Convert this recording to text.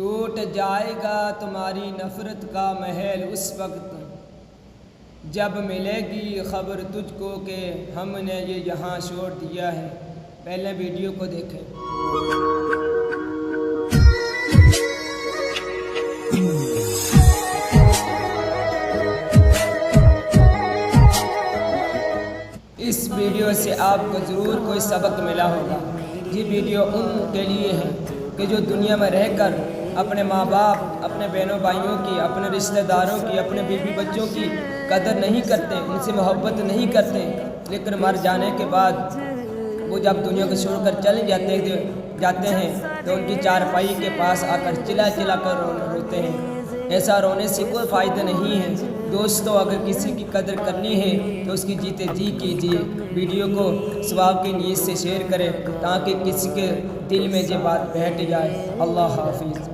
ٹوٹ جائے گا تمہاری نفرت کا محل اس وقت جب ملے گی خبر تجھ کو کہ ہم نے یہ یہاں چھوڑ دیا ہے۔ پہلے ویڈیو کو دیکھیں۔ اس ویڈیو سے آپ کو ضرور کوئی سبق ملا ہوگا۔ یہ ویڈیو ان کے لیے ہے کہ جو دنیا میں رہ کر اپنے ماں باپ، اپنے بہنوں بھائیوں کی، اپنے رشتہ داروں کی، اپنے بیوی بچوں کی قدر نہیں کرتے، ان سے محبت نہیں کرتے، لیکن مر جانے کے بعد وہ جب دنیا کو چھوڑ کر چلے جاتے ہیں تو ان کی چارپائی کے پاس آ کر چلا چلا کر روتے ہیں۔ ایسا رونے سے کوئی فائدہ نہیں ہے۔ دوستو، اگر کسی کی قدر کرنی ہے تو اس کی جیتے جی کیجیے۔ ویڈیو کو ثواب کی نیت سے شیئر کریں تاکہ کسی کے دل میں یہ بات بیٹھ جائے۔ اللہ حافظ۔